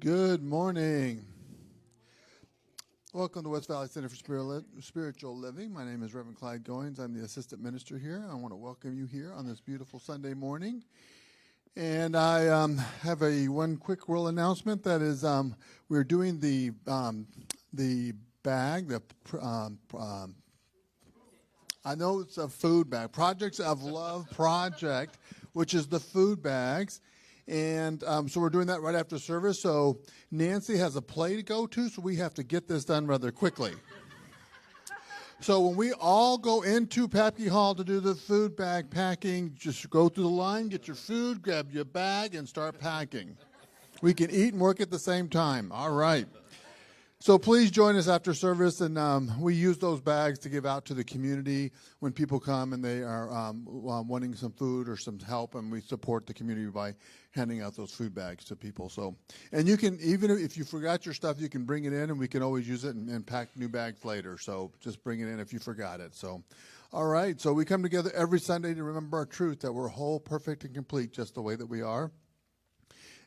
Good morning. Welcome to West Valley Center for Spiritual Living. My name is Rev Clyde Goins. I'm the assistant minister here. I want to welcome you here on this beautiful Sunday morning. And I have one quick real announcement. That is, we're doing the bag, I know it's a food bag, Projects of Love Project, which is the food bags. And so we're doing that right after service. So Nancy has a play to go to, so we have to get this done rather quickly. So when we all go into Papke Hall to do the food bag packing, just go through the line, get your food, grab your bag, and start packing. We can eat and work at the same time. All right. So please join us after service, and we use those bags to give out to the community when people come and they are wanting some food or some help, and we support the community by handing out those food bags to people. So, and you can, even if you forgot your stuff, you can bring it in, and we can always use it and pack new bags later. So just bring it in if you forgot it. So, all right. So we come together every Sunday to remember our truth, that we're whole, perfect, and complete just the way that we are.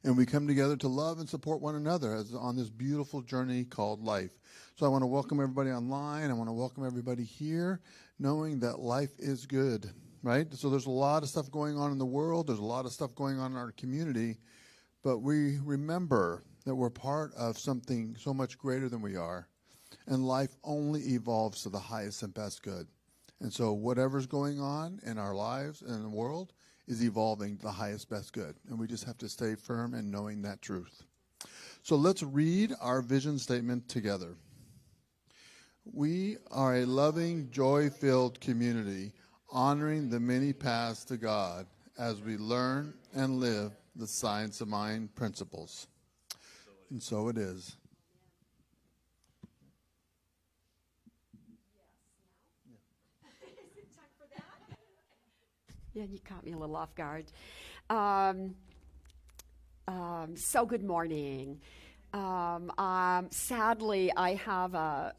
And we come together to love and support one another on this beautiful journey called life. So I want to welcome everybody online. I want to welcome everybody here, knowing that life is good, right? So there's a lot of stuff going on in the world. There's a lot of stuff going on in our community. But we remember that we're part of something so much greater than we are. And life only evolves to the highest and best good. And so whatever's going on in our lives and in the world is evolving to the highest, best good. And we just have to stay firm in knowing that truth. So let's read our vision statement together. We are a loving, joy-filled community, honoring the many paths to God as we learn and live the science of mind principles. And so it is. Yeah, you caught me a little off guard. So good morning. Sadly, I have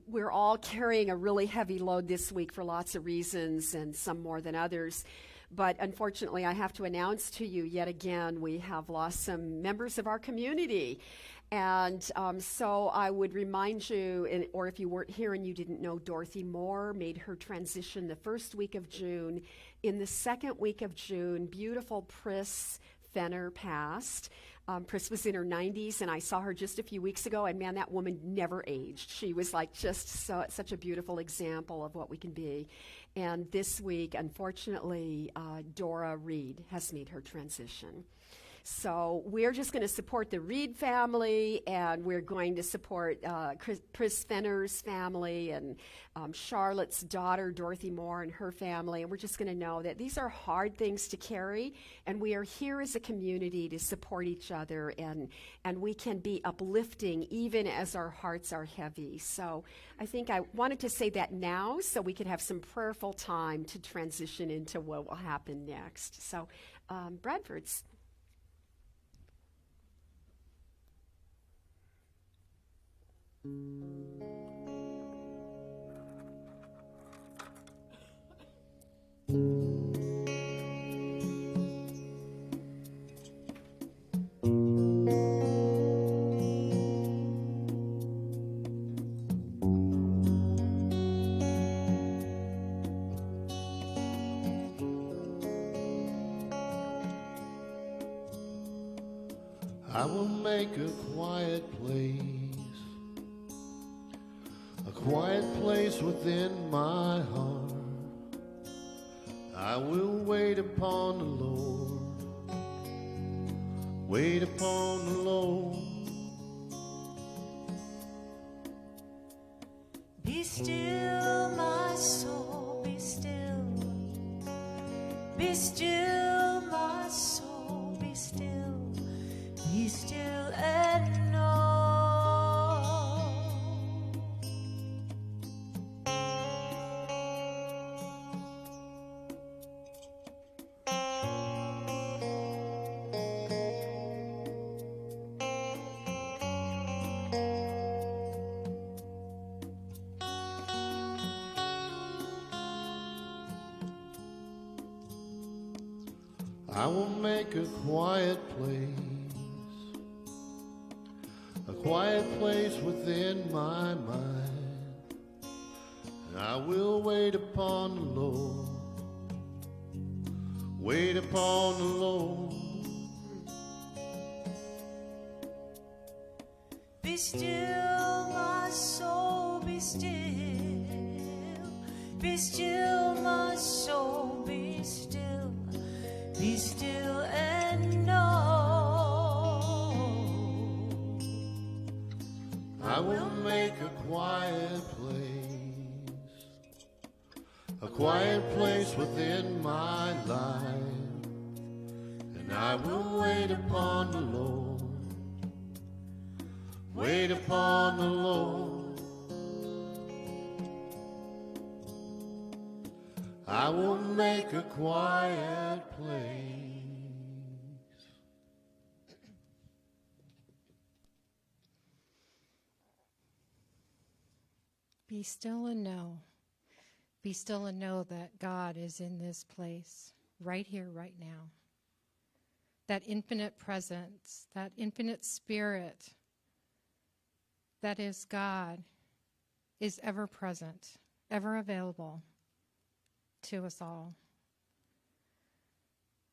we're all carrying a really heavy load this week for lots of reasons, and some more than others. But unfortunately, I have to announce to you yet again, we have lost some members of our community. And so I would remind you, or if you weren't here and you didn't know, Dorothy Moore made her transition the first week of June. In the second week of June, beautiful Pris Fenner passed. Pris was in her 90s, and I saw her just a few weeks ago, and man, that woman never aged. She was like just such a beautiful example of what we can be. And this week, unfortunately, Dora Reed has made her transition. So we're just going to support the Reed family, and we're going to support Pris Fenner's family and Charlotte's daughter, Dorothy Moore, and her family. And we're just going to know that these are hard things to carry, and we are here as a community to support each other, and we can be uplifting even as our hearts are heavy. So I think I wanted to say that now so we could have some prayerful time to transition into what will happen next. So Bradford's. I will make a quiet place within my heart. I will wait upon the Lord, wait upon the Lord. Be still, my soul, be still. Be still, my soul, be still. Be still and know. I will make a quiet place quiet place within my mind. And I will wait upon the Lord, wait upon the Lord. Be still, my soul, be still. Be still, my soul, be still. Be still and know I will make a quiet place within my life. And I will wait upon the Lord, wait upon the Lord. I will make a quiet place. Be still and know. Be still and know that God is in this place, right here, right now. That infinite presence, that infinite spirit that is God is ever present, ever available to us all.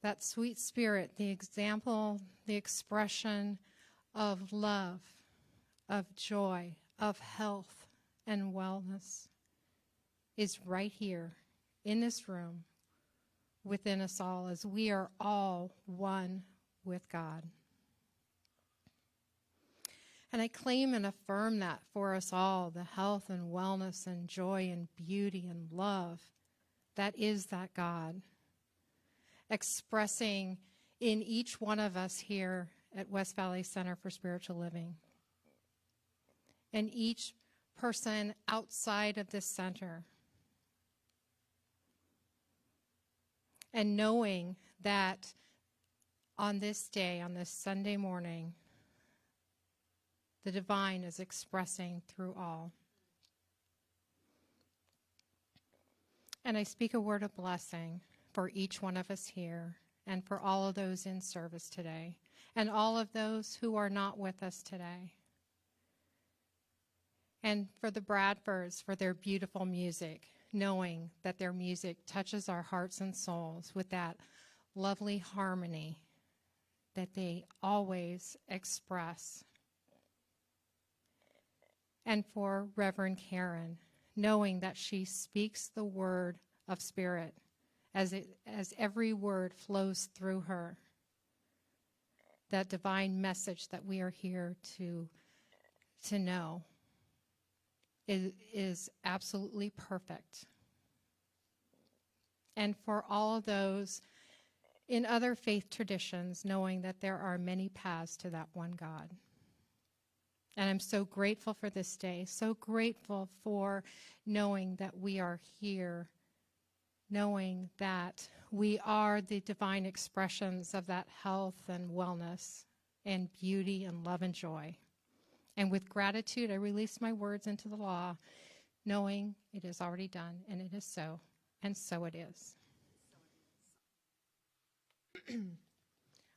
That sweet spirit, the example, the expression of love, of joy, of health and wellness is right here in this room within us all, as we are all one with God. And I claim and affirm that for us all, the health and wellness and joy and beauty and love that is that God, expressing in each one of us here at West Valley Center for Spiritual Living, and each person outside of this center. And knowing that on this day, on this Sunday morning, the divine is expressing through all. And I speak a word of blessing for each one of us here and for all of those in service today and all of those who are not with us today. And for the Bradfords, for their beautiful music, knowing that their music touches our hearts and souls with that lovely harmony that they always express. And for Reverend Karen, knowing that she speaks the word of spirit as every word flows through her, that divine message that we are here to know is absolutely perfect. And for all of those in other faith traditions, knowing that there are many paths to that one God. And I'm so grateful for this day, so grateful for knowing that we are here, knowing that we are the divine expressions of that health and wellness and beauty and love and joy. And with gratitude, I release my words into the law, knowing it is already done, and it is so, and so it is.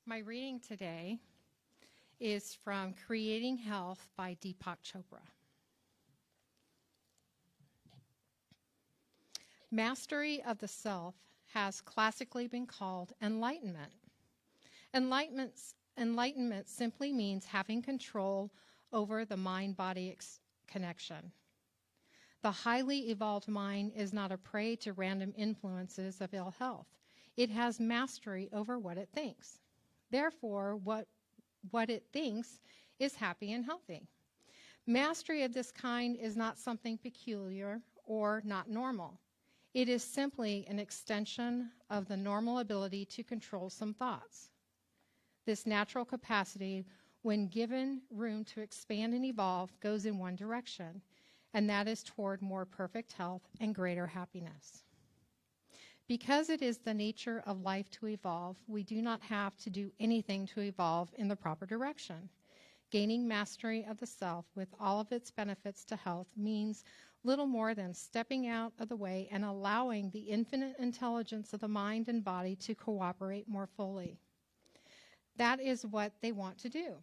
My reading today is from Creating Health by Deepak Chopra. Mastery of the self has classically been called enlightenment. Enlightenment simply means having control over the mind-body connection. The highly evolved mind is not a prey to random influences of ill health. It has mastery over what it thinks. Therefore, what it thinks is happy and healthy. Mastery of this kind is not something peculiar or not normal. It is simply an extension of the normal ability to control some thoughts. This natural capacity, when given room to expand and evolve, goes in one direction, and that is toward more perfect health and greater happiness. Because it is the nature of life to evolve, we do not have to do anything to evolve in the proper direction. Gaining mastery of the self with all of its benefits to health means little more than stepping out of the way and allowing the infinite intelligence of the mind and body to cooperate more fully. That is what they want to do.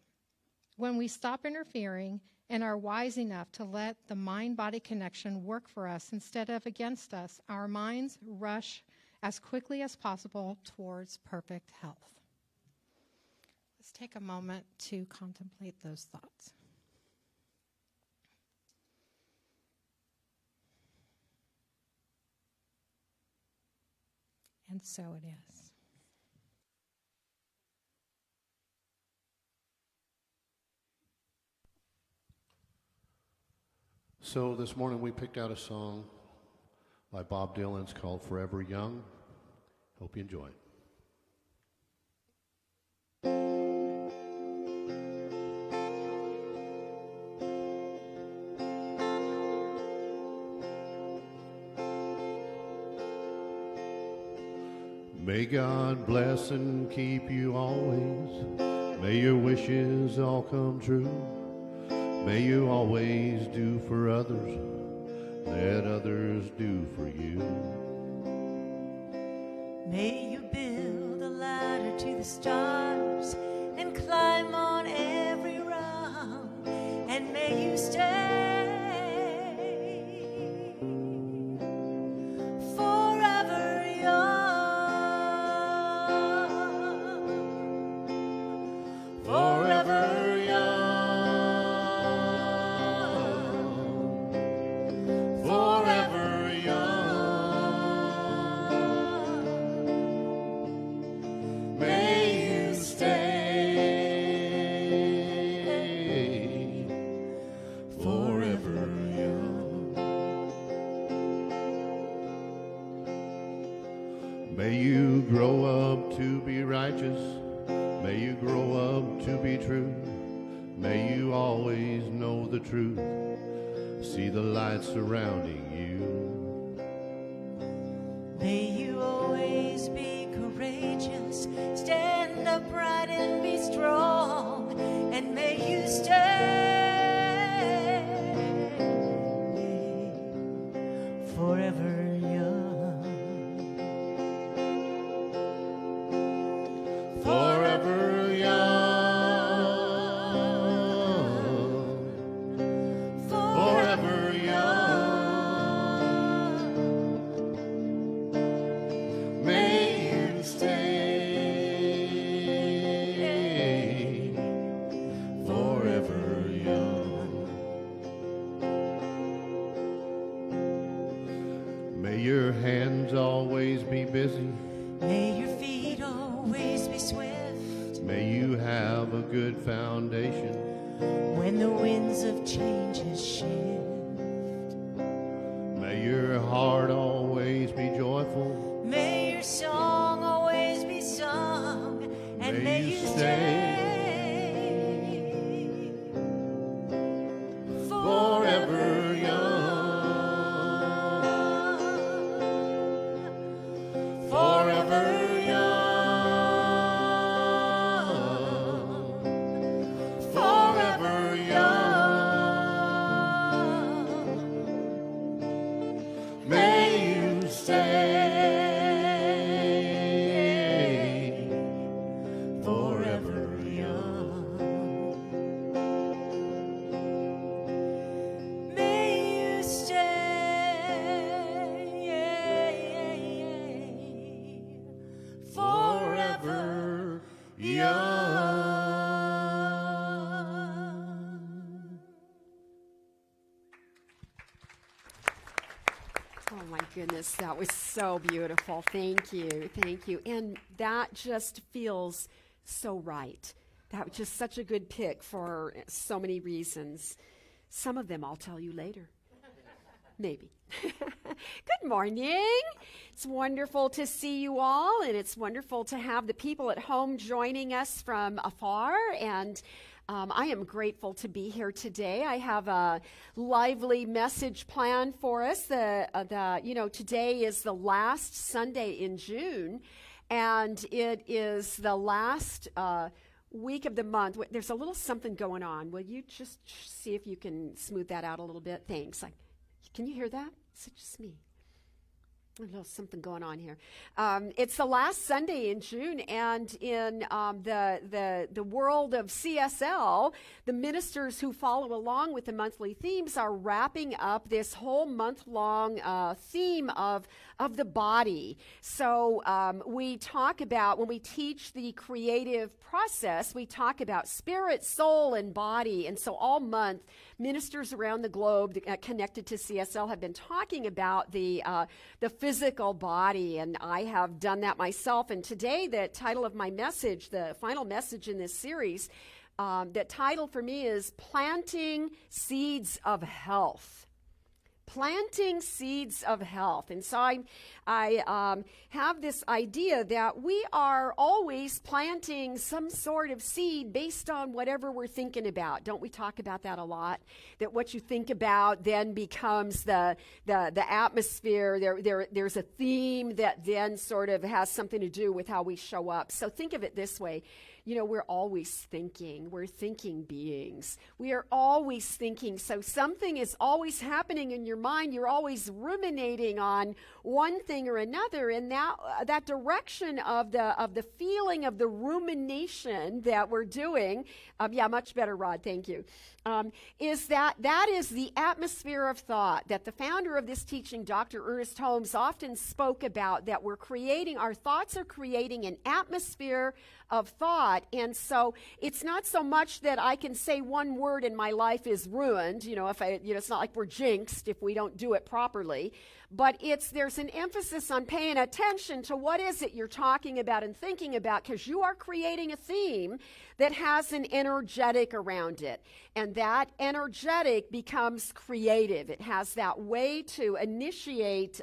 When we stop interfering and are wise enough to let the mind-body connection work for us instead of against us, our minds rush as quickly as possible towards perfect health. Let's take a moment to contemplate those thoughts. And so it is. So this morning we picked out a song by Bob Dylan. It's called Forever Young. Hope you enjoy it. May God bless and keep you always. May your wishes all come true. May you always do for others, let others do for you. May you build a ladder to the stars and climb on every rung, and may you stay forever young, forever young, forever young. May you stay forever young. May you grow up to be righteous. May you grow up to be true. May you always know the truth. See the light surrounding you. May you always be courageous, stand upright and be strong, and may you stay forever young, Forever young, forever young. May you stay forever young. May your hands always be busy. may your feet always be swift. May you have a good foundation. When the winds of changes shift, May your heart always be joyful. may your song always be sung, and may you stay Forever young, forever young, forever young. May you stay forever young. May you stay forever young. Oh my goodness, that was so beautiful. Thank you. Thank you. And that just feels so right. That was just such a good pick for so many reasons. Some of them I'll tell you later. Maybe. Good morning. It's wonderful to see you all, and it's wonderful to have the people at home joining us from afar. And I am grateful to be here today. I have a lively message planned for us. Today is the last Sunday in June, and it is the last week of the month. There's a little something going on. Will you just see if you can smooth that out a little bit? Thanks. Can you hear that? Is it just me? A little something going on here. It's the last Sunday in June, and in the world of CSL, the ministers who follow along with the monthly themes are wrapping up this whole month-long theme of the body. So we talk about, when we teach the creative process, we talk about spirit, soul, and body. And so all month, ministers around the globe connected to CSL have been talking about the physical body, and I have done that myself. And today, the title of my message, the final message in this series, that title for me is Planting Seeds of Health. Planting seeds of health. And so I have this idea that we are always planting some sort of seed based on whatever we're thinking about. Don't we talk about that a lot? That what you think about then becomes the atmosphere. There's a theme that then sort of has something to do with how we show up. So think of it this way. You know, we're always thinking. We're thinking beings. We are always thinking. So something is always happening in your mind. You're always ruminating on one thing or another. And that direction of the feeling of the rumination that we're doing, much better, Rod, thank you, is that is the atmosphere of thought that the founder of this teaching, Dr. Ernest Holmes, often spoke about, that our thoughts are creating an atmosphere of thought. And so it's not so much that I can say one word and my life is ruined, it's not like we're jinxed if we don't do it properly, but there's an emphasis on paying attention to what is it you're talking about and thinking about, because you are creating a theme that has an energetic around it. And that energetic becomes creative. It has that way to initiate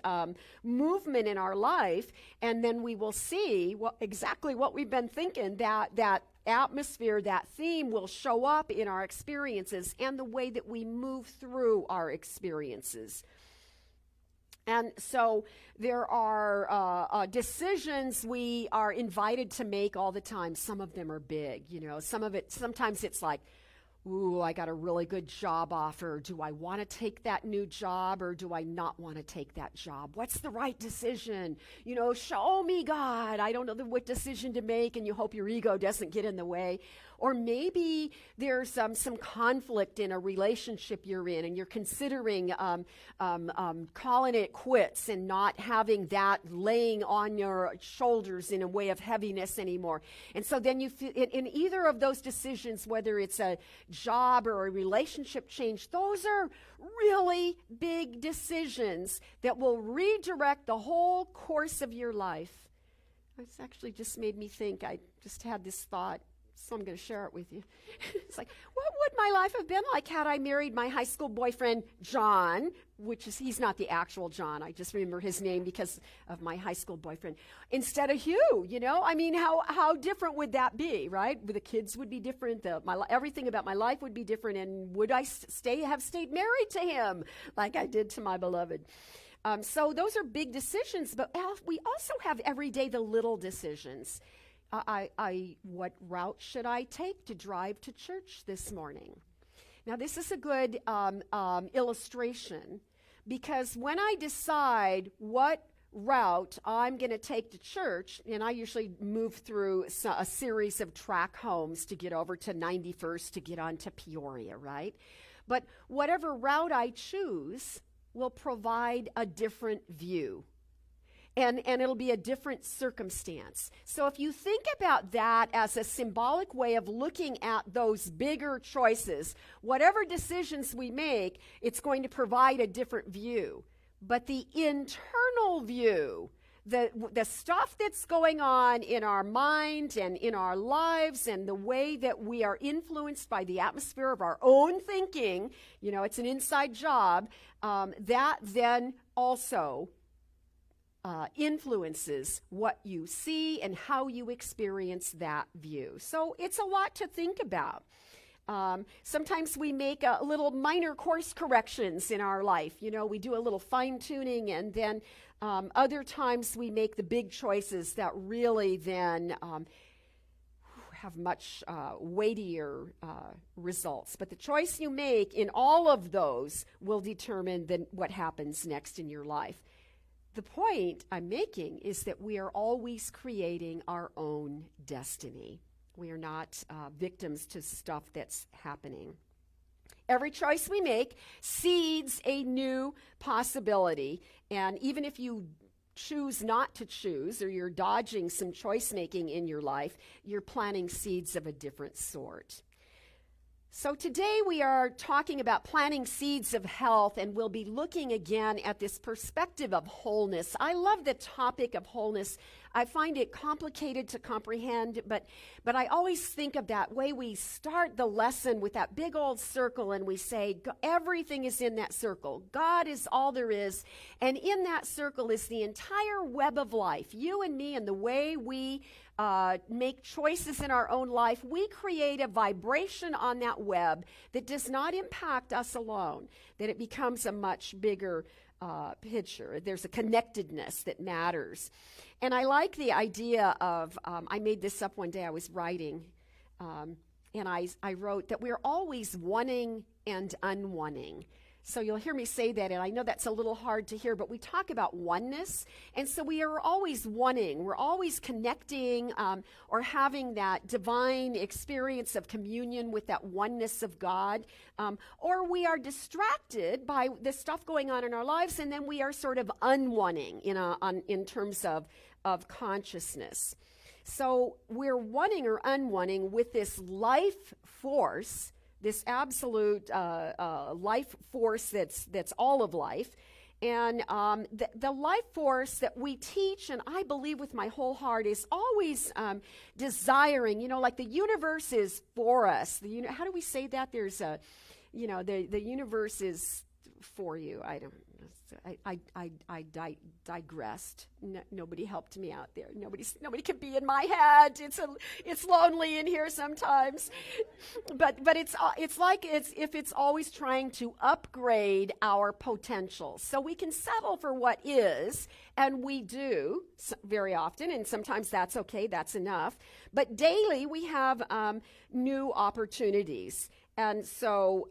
movement in our life, and then we will see exactly what we've been thinking, that atmosphere, that theme will show up in our experiences and the way that we move through our experiences. And so there are decisions we are invited to make all the time. Some of them are big, sometimes it's like, ooh, I got a really good job offer. Do I want to take that new job, or do I not want to take that job? What's the right decision? Show me, God. I don't know what decision to make, and you hope your ego doesn't get in the way. Or maybe there's some conflict in a relationship you're in, and you're considering calling it quits and not having that laying on your shoulders in a way of heaviness anymore. And so then you feel, in either of those decisions, whether it's a job or a relationship change, those are really big decisions that will redirect the whole course of your life. It's actually just made me think. I just had this thought, so I'm going to share it with you. It's like, what would my life have been like had I married my high school boyfriend, John, he's not the actual John. I just remember his name because of my high school boyfriend, instead of Hugh, I mean, how different would that be, right? The kids would be different. Everything about my life would be different. And would I have stayed married to him like I did to my beloved? So those are big decisions, but we also have every day the little decisions. What route should I take to drive to church this morning? Now, this is a good illustration, because when I decide what route I'm going to take to church, and I usually move through a series of track homes to get over to 91st to get onto Peoria, right? But whatever route I choose will provide a different view. And it'll be a different circumstance. So if you think about that as a symbolic way of looking at those bigger choices, whatever decisions we make, it's going to provide a different view. But the internal view, the stuff that's going on in our mind and in our lives, and the way that we are influenced by the atmosphere of our own thinking, it's an inside job, that then also influences what you see and how you experience that view. So it's a lot to think about. Sometimes we make a little minor course corrections in our life. We do a little fine-tuning, and then other times we make the big choices that really then have much weightier results. But the choice you make in all of those will determine what happens next in your life. The point I'm making is that we are always creating our own destiny. We are not victims to stuff that's happening. Every choice we make seeds a new possibility. And even if you choose not to choose, or you're dodging some choice making in your life, you're planting seeds of a different sort. So today we are talking about planting seeds of health, and we'll be looking again at this perspective of wholeness. I love the topic of wholeness. I find it complicated to comprehend, but I always think of that way we start the lesson with that big old circle, and we say everything is in that circle. God is all there is, and in that circle is the entire web of life. You and me, and the way we make choices in our own life, we create a vibration on that web that does not impact us alone, that it becomes a much bigger picture. There's a connectedness that matters. And I like the idea of, I made this up one day, I was writing, and I wrote that we're always wanting and unwanting. So you'll hear me say that, and I know that's a little hard to hear, but we talk about oneness, and so we are always wanting. We're always connecting or having that divine experience of communion with that oneness of God, or we are distracted by the stuff going on in our lives, and then we are sort of unwanting in terms of consciousness. So we're wanting or unwanting with this life force, this absolute life force that's all of life. And the life force that we teach, and I believe with my whole heart, is always desiring, like the universe is for us. How do we say that? There's the universe is for you. I digressed. Nobody helped me out there. Nobody can be in my head. It's lonely in here sometimes. But it's like if it's always trying to upgrade our potential. So we can settle for what is, and we do very often, and sometimes that's okay, that's enough. But daily we have new opportunities. And so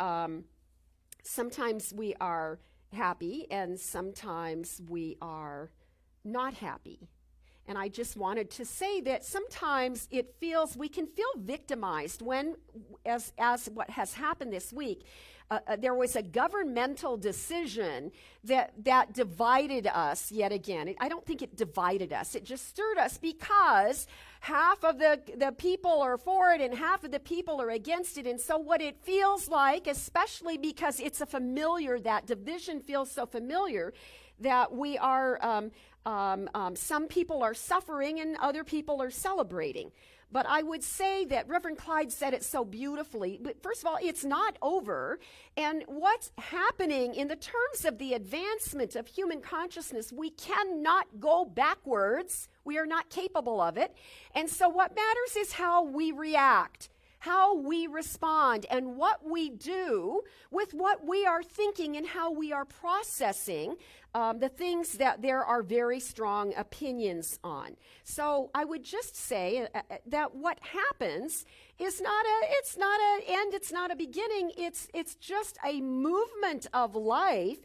sometimes we are happy, and sometimes we are not happy. And I just wanted to say that sometimes we can feel victimized when, as what has happened this week, there was a governmental decision that divided us yet again. I don't think it divided us. It just stirred us because half of the people are for it and half of the people are against it. And so what it feels like, especially because it's that division feels so familiar, that we are, some people are suffering and other people are celebrating. But I would say that Reverend Clyde said it so beautifully. But first of all, it's not over. And what's happening in the terms of the advancement of human consciousness, we cannot go backwards. We are not capable of it. And so what matters is how we react, how we respond, and what we do with what we are thinking and how we are processing the things that there are very strong opinions on. So I would just say that what happens is it's not an end, it's not a beginning, it's just a movement of life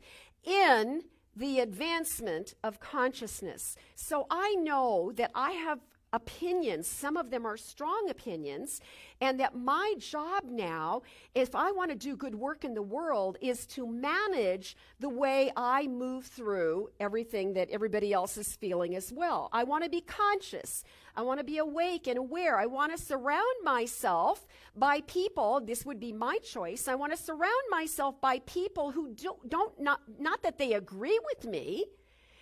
in the advancement of consciousness. So I know that I have opinions, some of them are strong opinions, and that my job now, if I want to do good work in the world, is to manage the way I move through everything that everybody else is feeling as well. I want to be conscious. I want to be awake and aware. I want to surround myself by people. This would be my choice. I want to surround myself by people who not that they agree with me,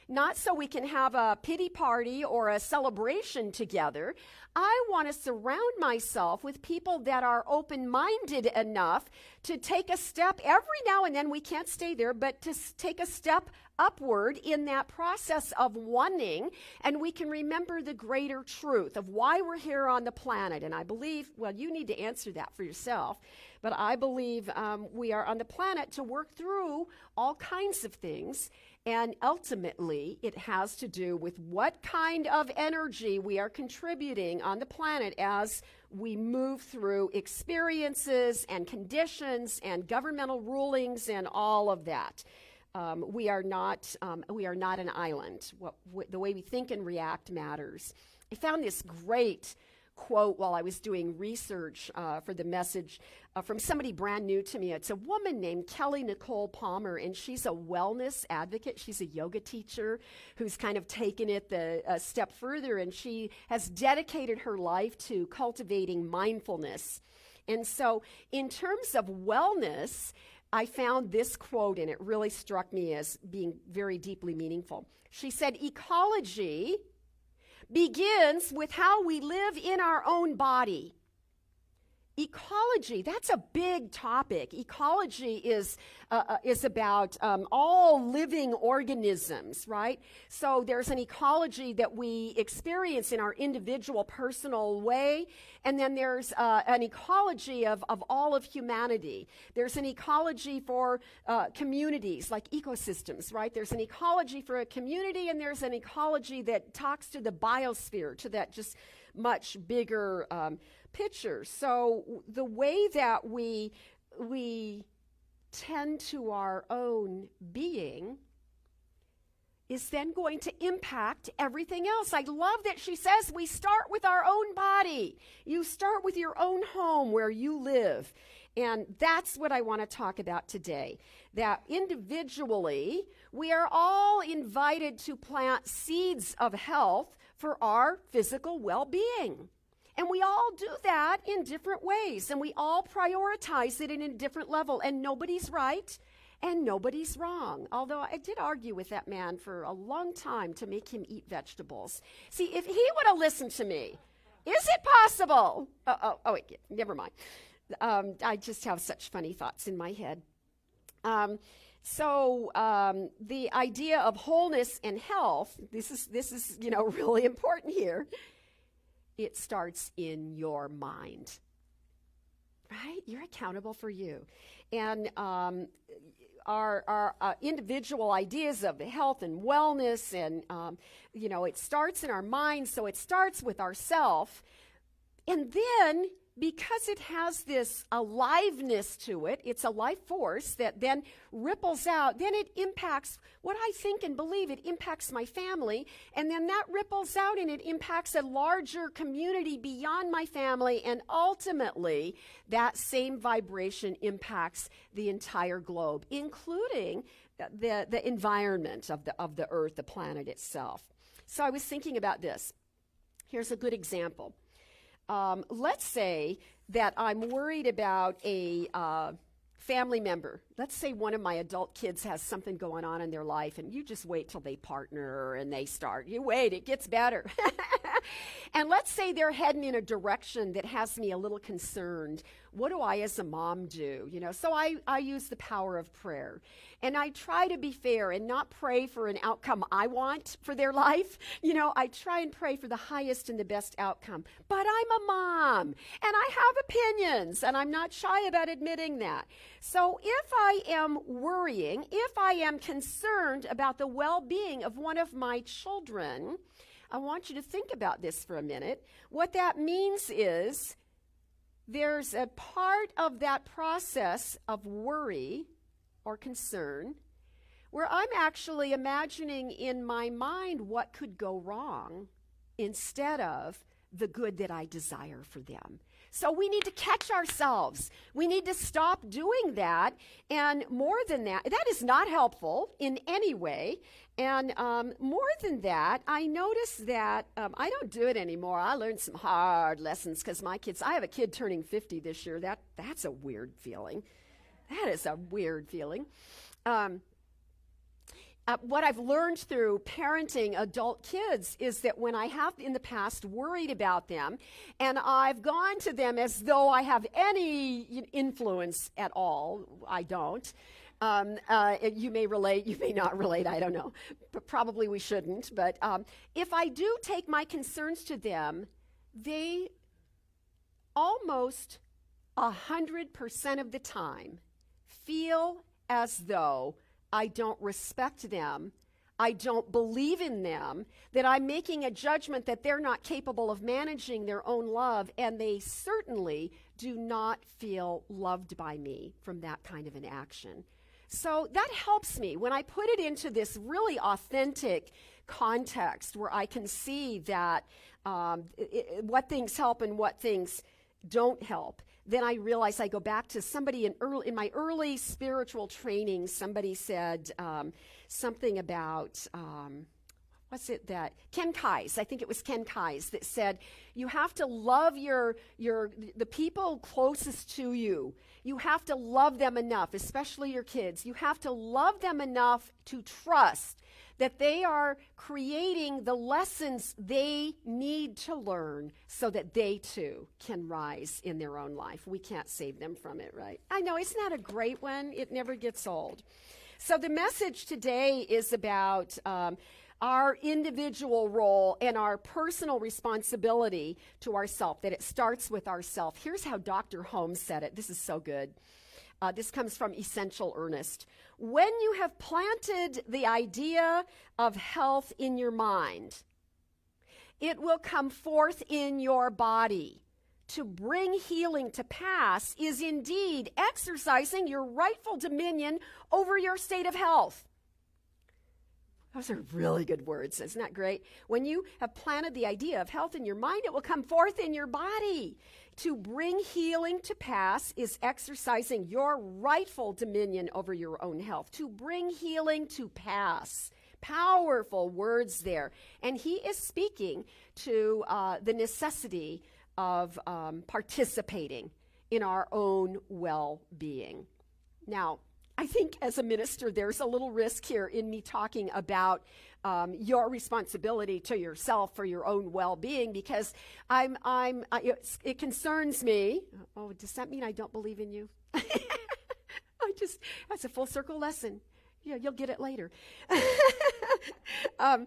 not so we can have a pity party or a celebration together. I want to surround myself with people that are open-minded enough to take a step every now and then. We can't stay there, but to take a step upward in that process of wanting, and we can remember the greater truth of why we're here on the planet. And I believe, well, you need to answer that for yourself, but I believe we are on the planet to work through all kinds of things. And ultimately, it has to do with what kind of energy we are contributing on the planet as we move through experiences and conditions and governmental rulings and all of that. We are not an island. The way we think and react matters. I found this great quote while I was doing research for the message from somebody brand new to me. It's a woman named Kelly Nicole Palmer, and she's a wellness advocate. She's a yoga teacher who's kind of taken it a step further, and she has dedicated her life to cultivating mindfulness. And so in terms of wellness, I found this quote, and it really struck me as being very deeply meaningful. She said, "Ecology begins with how we live in our own body." Ecology, that's a big topic. Ecology is about all living organisms, right? So there's an ecology that we experience in our individual personal way, and then there's an ecology of all of humanity. There's an ecology for communities, like ecosystems, right? There's an ecology for a community, and there's an ecology that talks to the biosphere, to that just much bigger picture. So the way that we tend to our own being is then going to impact everything else. I love that she says we start with our own body. You start with your own home where you live. And that's what I want to talk about today. That individually, we are all invited to plant seeds of health for our physical well-being. And we all do that in different ways, and we all prioritize it in a different level, and nobody's right and nobody's wrong. Although I did argue with that man for a long time to make him eat vegetables. See, if he would have listened to me, is it possible? Wait, never mind. I just have such funny thoughts in my head. So the idea of wholeness and health, this is really important here. It starts in your mind, right? You're accountable for you. And our individual ideas of health and wellness, and, it starts in our minds, so it starts with ourself. And then, because it has this aliveness to it, it's a life force that then ripples out, then it impacts what I think and believe. It impacts my family, and then that ripples out and it impacts a larger community beyond my family, and ultimately that same vibration impacts the entire globe, including the environment of the earth, the planet itself. So I was thinking about this. Here's a good example. Let's say that I'm worried about a family member. Let's say one of my adult kids has something going on in their life, and you just wait till they partner and they start. You wait, it gets better. And let's say they're heading in a direction that has me a little concerned. What do I as a mom do? So I use the power of prayer. And I try to be fair and not pray for an outcome I want for their life. I try and pray for the highest and the best outcome. But I'm a mom, and I have opinions, and I'm not shy about admitting that. So if I am worrying, if I am concerned about the well-being of one of my children, I want you to think about this for a minute. What that means is there's a part of that process of worry or concern where I'm actually imagining in my mind what could go wrong instead of the good that I desire for them. So we need to catch ourselves. We need to stop doing that. And more than that, that is not helpful in any way. And more than that, I noticed that I don't do it anymore. I learned some hard lessons because I have a kid turning 50 this year. That's a weird feeling. That is a weird feeling. What I've learned through parenting adult kids is that when I have in the past worried about them, and I've gone to them as though I have any influence at all, I don't. You may relate, you may not relate, I don't know. But probably we shouldn't. But if I do take my concerns to them, they almost 100% of the time feel as though I don't respect them, I don't believe in them, that I'm making a judgment that they're not capable of managing their own love, and they certainly do not feel loved by me from that kind of an action. So that helps me when I put it into this really authentic context where I can see that what things help and what things don't help. Then I realize I go back to somebody in my early spiritual training. Somebody said something about what's it that Ken Kais? I think it was Ken Kais that said you have to love the people closest to you. You have to love them enough, especially your kids. You have to love them enough to trust that they are creating the lessons they need to learn so that they too can rise in their own life. We can't save them from it, right? I know, isn't that a great one? It never gets old. So the message today is about our individual role and our personal responsibility to ourself, that it starts with ourself. Here's how Dr. Holmes said it. This is so good. This comes from Essential Earnest. When you have planted the idea of health in your mind, it will come forth in your body. To bring healing to pass is indeed exercising your rightful dominion over your state of health. Those are really good words. Isn't that great? When you have planted the idea of health in your mind, it will come forth in your body. To bring healing to pass is exercising your rightful dominion over your own health. To bring healing to pass. Powerful words there. And he is speaking to the necessity of participating in our own well-being. Now, I think as a minister, there's a little risk here in me talking about your responsibility to yourself for your own well-being, because it concerns me. Oh, does that mean I don't believe in you? That's a full circle lesson. Yeah, you'll get it later. What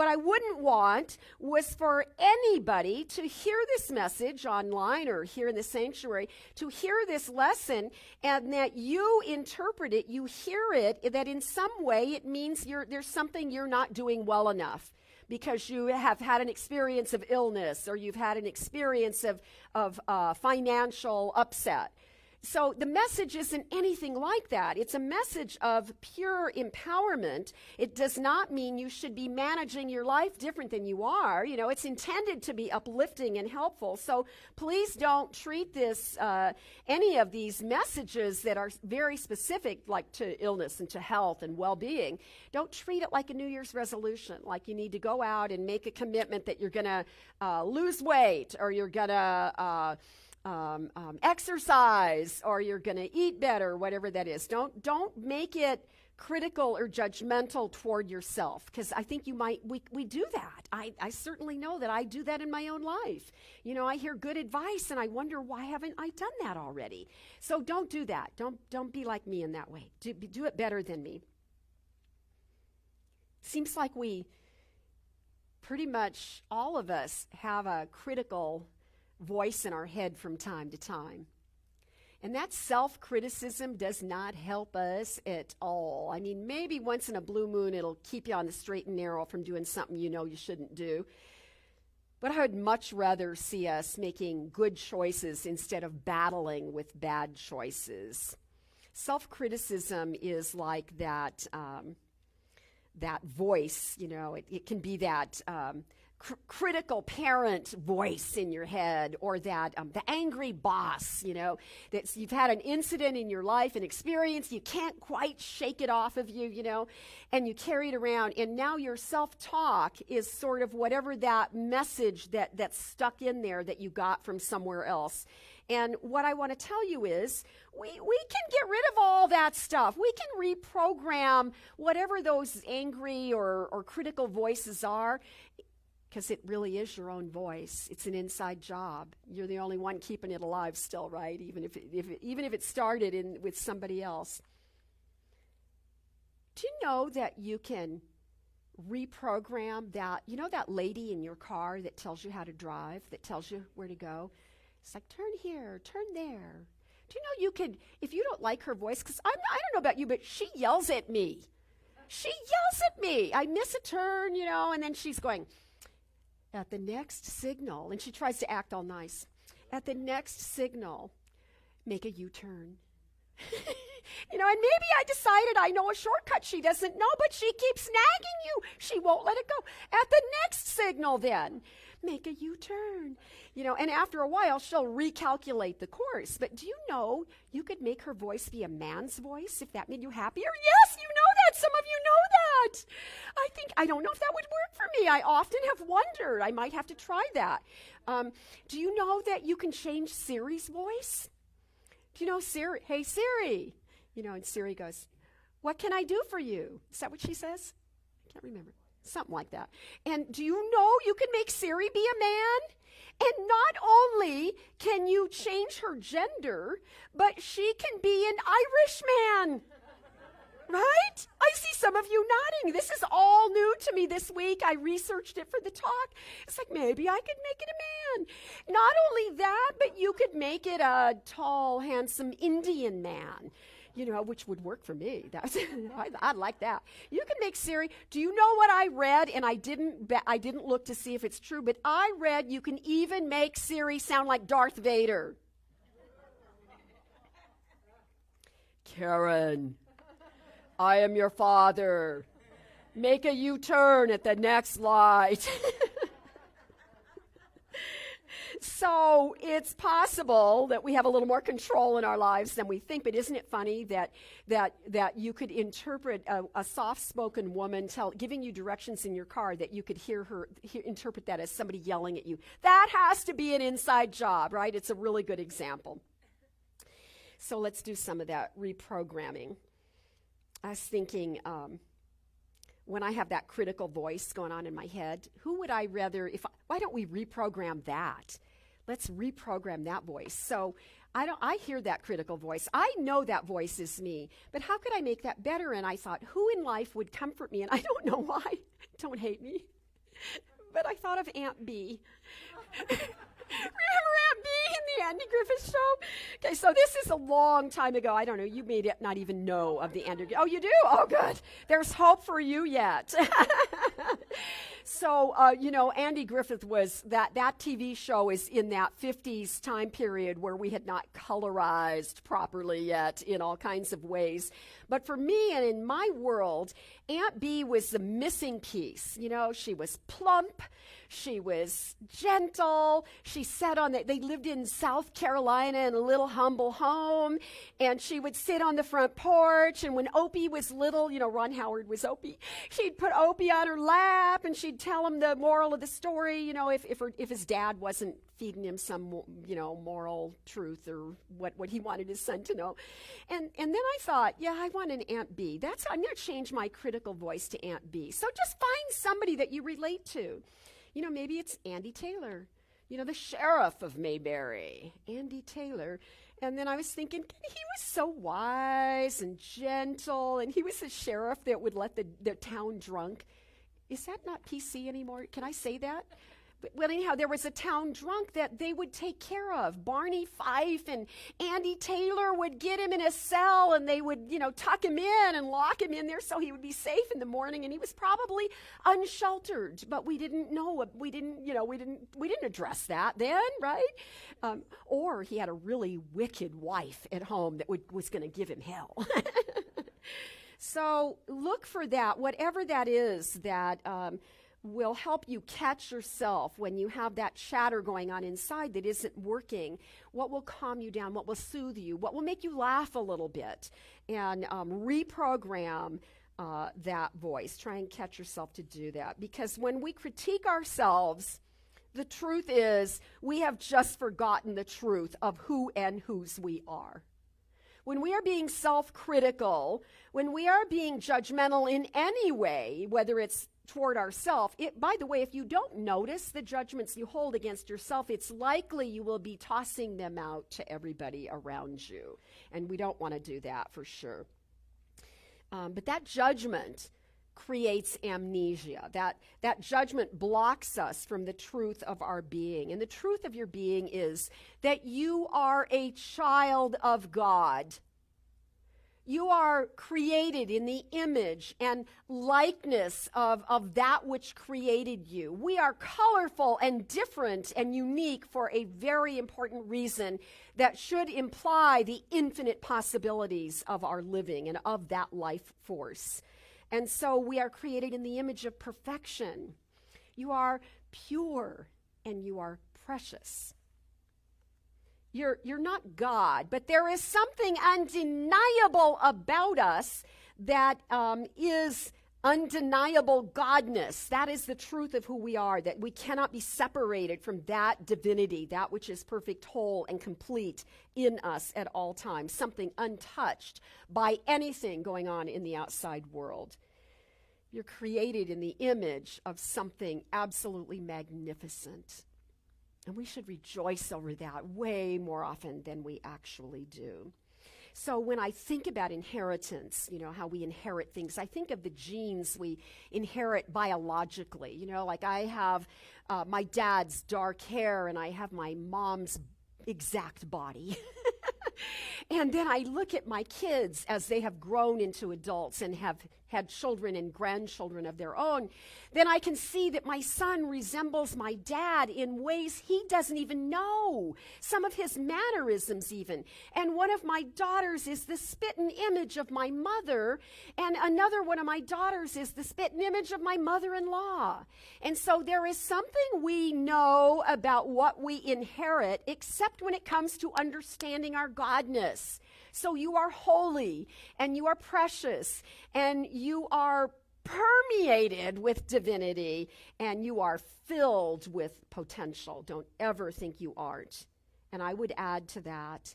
I wouldn't want was for anybody to hear this message online or here in the sanctuary, to hear this lesson, and that you interpret it, you hear it, that in some way it means there's something you're not doing well enough because you have had an experience of illness or you've had an experience of financial upset. So the message isn't anything like that. It's a message of pure empowerment. It does not mean you should be managing your life different than you are. You know, it's intended to be uplifting and helpful. So please don't treat this, any of these messages that are very specific, like to illness and to health and well-being. Don't treat it like a New Year's resolution, like you need to go out and make a commitment that you're going to lose weight, or you're going to exercise, or you're going to eat better, whatever that is. Don't make it critical or judgmental toward yourself, because I think we do that. I certainly know that I do that in my own life. You know, I hear good advice and I wonder, why haven't I done that already? So don't do that. Don't be like me in that way. Do it better than me. Seems like we pretty much all of us have a critical voice in our head from time to time. And that self-criticism does not help us at all. I mean, maybe once in a blue moon it'll keep you on the straight and narrow from doing something you know you shouldn't do. But I would much rather see us making good choices instead of battling with bad choices. Self-criticism is like that voice, you know, it can be that critical parent voice in your head, or that the angry boss, you know, that you've had an incident in your life, an experience, you can't quite shake it off of you, you know, and you carry it around, and now your self-talk is sort of whatever that message that's stuck in there that you got from somewhere else. And what I want to tell you is we can get rid of all that stuff. We can reprogram whatever those angry or critical voices are, because it really is your own voice. It's an inside job. You're the only one keeping it alive still, right? Even if it started with somebody else. Do you know that you can reprogram that? You know that lady in your car that tells you how to drive, that tells you where to go? It's like, turn here, turn there. Do you know you could, if you don't like her voice, because I don't know about you, but she yells at me. She yells at me. I miss a turn, you know, and then she's going, at the next signal, and she tries to act all nice. At the next signal, make a U-turn. And maybe I decided I know a shortcut she doesn't know, but she keeps nagging you. She won't let it go. At the next signal then, make a U-turn. And after a while, she'll recalculate the course. But do you know you could make her voice be a man's voice if that made you happier? Yes, you know that. Some of you know that. I don't know if that would work for me. I often have wondered. I might have to try that. Do you know that you can change Siri's voice? Do you know Siri? Hey, Siri. And Siri goes, what can I do for you? Is that what she says? I can't remember. Something like that. And do you know you can make Siri be a man? And not only can you change her gender, but she can be an Irish man. Right? I see some of you nodding. This is all new to me this week. I researched it for the talk. It's like, maybe I could make it a man. Not only that, but you could make it a tall, handsome Indian man. Which would work for me. I'd like that. You can make Siri. Do you know what I read? And I didn't look to see if it's true, but I read you can even make Siri sound like Darth Vader. Karen, I am your father. Make a U-turn at the next light. So it's possible that we have a little more control in our lives than we think, but isn't it funny that you could interpret a soft-spoken woman giving you directions in your car, that you could interpret that as somebody yelling at you? That has to be an inside job, right? It's a really good example. So let's do some of that reprogramming. I was thinking, when I have that critical voice going on in my head, who would I rather, why don't we reprogram that? Let's reprogram that voice. So I hear that critical voice. I know that voice is me, but how could I make that better? And I thought, who in life would comfort me? And I don't know why. Don't hate me. But I thought of Aunt Bee. Remember Aunt Bee in the Andy Griffith Show? Okay, so this is a long time ago. I don't know. You may not even know of the Andy. Oh, you do? Oh, good. There's hope for you yet. So, Andy Griffith was that TV show is in that 50s time period where we had not colorized properly yet in all kinds of ways. But for me and in my world, Aunt Bee was the missing piece. She was plump. She was gentle. She sat they lived in South Carolina in a little humble home, and she would sit on the front porch, and when Opie was little, Ron Howard was Opie, she'd put Opie on her lap, and she'd tell him the moral of the story, if his dad wasn't feeding him some, moral truth or what he wanted his son to know. And then I thought, yeah, I want an Aunt Bee. I'm going to change my critical voice to Aunt Bee. So just find somebody that you relate to. Maybe it's Andy Taylor, the sheriff of Mayberry, Andy Taylor. And then I was thinking, he was so wise and gentle, and he was the sheriff that would let the town drunk. Is that not PC anymore? Can I say that? Well, anyhow, there was a town drunk that they would take care of. Barney Fife and Andy Taylor would get him in a cell, and they would, tuck him in and lock him in there so he would be safe in the morning. And he was probably unsheltered, but we didn't know. We didn't address that then, right? Or he had a really wicked wife at home that was going to give him hell. So look for that, whatever that is that will help you catch yourself when you have that chatter going on inside that isn't working. What will calm you down? What will soothe you? What will make you laugh a little bit? And reprogram that voice. Try and catch yourself to do that. Because when we critique ourselves, the truth is we have just forgotten the truth of who and whose we are. When we are being self-critical, when we are being judgmental in any way, whether it's toward ourselves, by the way, if you don't notice the judgments you hold against yourself, it's likely you will be tossing them out to everybody around you. And we don't want to do that for sure. But that judgment creates amnesia. That judgment blocks us from the truth of our being. And the truth of your being is that you are a child of God. You are created in the image and likeness of that which created you. We are colorful and different and unique for a very important reason that should imply the infinite possibilities of our living and of that life force. And so we are created in the image of perfection. You are pure and you are precious. You're not God, but there is something undeniable about us that is undeniable godness. That is the truth of who we are, that we cannot be separated from that divinity, that which is perfect, whole, and complete in us at all times, something untouched by anything going on in the outside world. You're created in the image of something absolutely magnificent. And we should rejoice over that way more often than we actually do. So when I think about inheritance, how we inherit things, I think of the genes we inherit biologically. Like I have my dad's dark hair and I have my mom's exact body. And then I look at my kids as they have grown into adults and have had children and grandchildren of their own. Then I can see that my son resembles my dad in ways he doesn't even know, some of his mannerisms even. And one of my daughters is the spitting image of my mother, and another one of my daughters is the spitting image of my mother-in-law. And so there is something we know about what we inherit, except when it comes to understanding our godness. So you are holy, and you are precious, and you are permeated with divinity, and you are filled with potential. Don't ever think you aren't. And I would add to that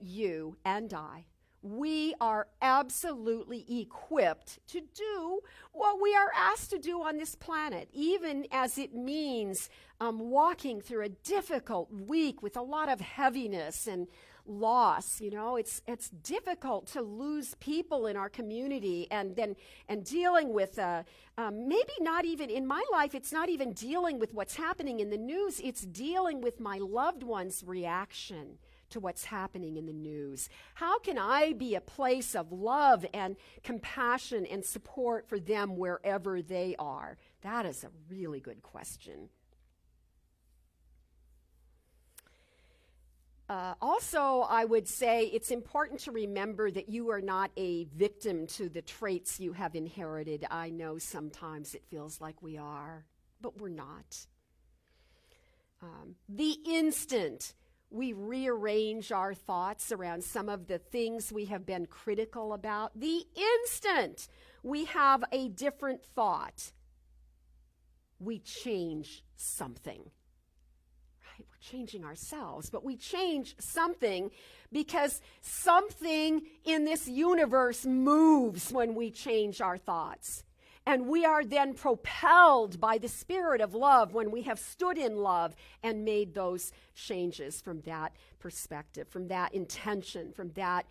you and I, we are absolutely equipped to do what we are asked to do on this planet, even as it means walking through a difficult week with a lot of heaviness and loss. It's difficult to lose people in our community, and dealing with maybe not even in my life, it's not even dealing with what's happening in the news, it's dealing with my loved one's reaction to what's happening in the news. How can I be a place of love and compassion and support for them wherever they are? That is a really good question. Also, I would say it's important to remember that you are not a victim to the traits you have inherited. I know sometimes it feels like we are, but we're not. The instant we rearrange our thoughts around some of the things we have been critical about, the instant we have a different thought, we change something. We're changing ourselves, but we change something because something in this universe moves when we change our thoughts. And we are then propelled by the spirit of love when we have stood in love and made those changes from that perspective, from that intention, from that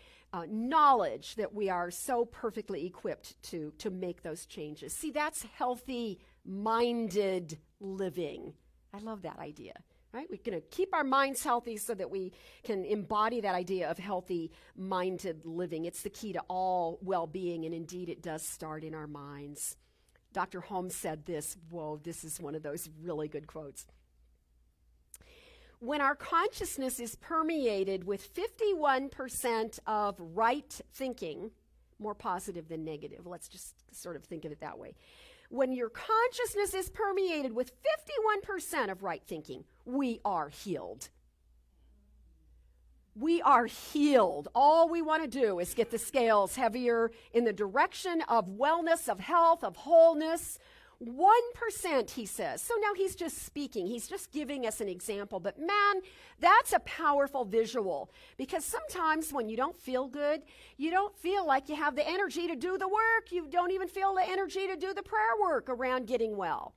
knowledge that we are so perfectly equipped to make those changes. See, that's healthy-minded living. I love that idea. Right? We're going to keep our minds healthy so that we can embody that idea of healthy-minded living. It's the key to all well-being, and indeed it does start in our minds. Dr. Holmes said this. Whoa, this is one of those really good quotes. When our consciousness is permeated with 51% of right thinking, more positive than negative, let's just sort of think of it that way. When your consciousness is permeated with 51% of right thinking, we are healed. We are healed. All we want to do is get the scales heavier in the direction of wellness, of health, of wholeness. 1%, he says. So now he's just speaking. He's just giving us an example. But man, that's a powerful visual, because sometimes when you don't feel good, you don't feel like you have the energy to do the work. You don't even feel the energy to do the prayer work around getting well.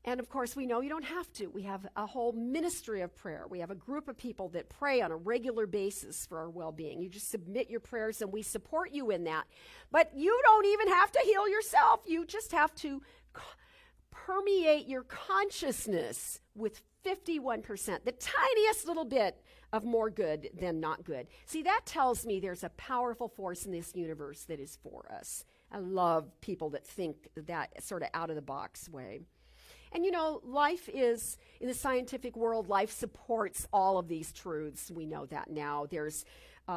And of course, we know you don't have to. We have a whole ministry of prayer. We have a group of people that pray on a regular basis for our well-being. You just submit your prayers and we support you in that. But you don't even have to heal yourself. You just have to permeate your consciousness with 51%, the tiniest little bit of more good than not good. See, that tells me there's a powerful force in this universe that is for us. I love people that think that sort of out of the box way. And you know, life is, in the scientific world, life supports all of these truths. We know that now. There's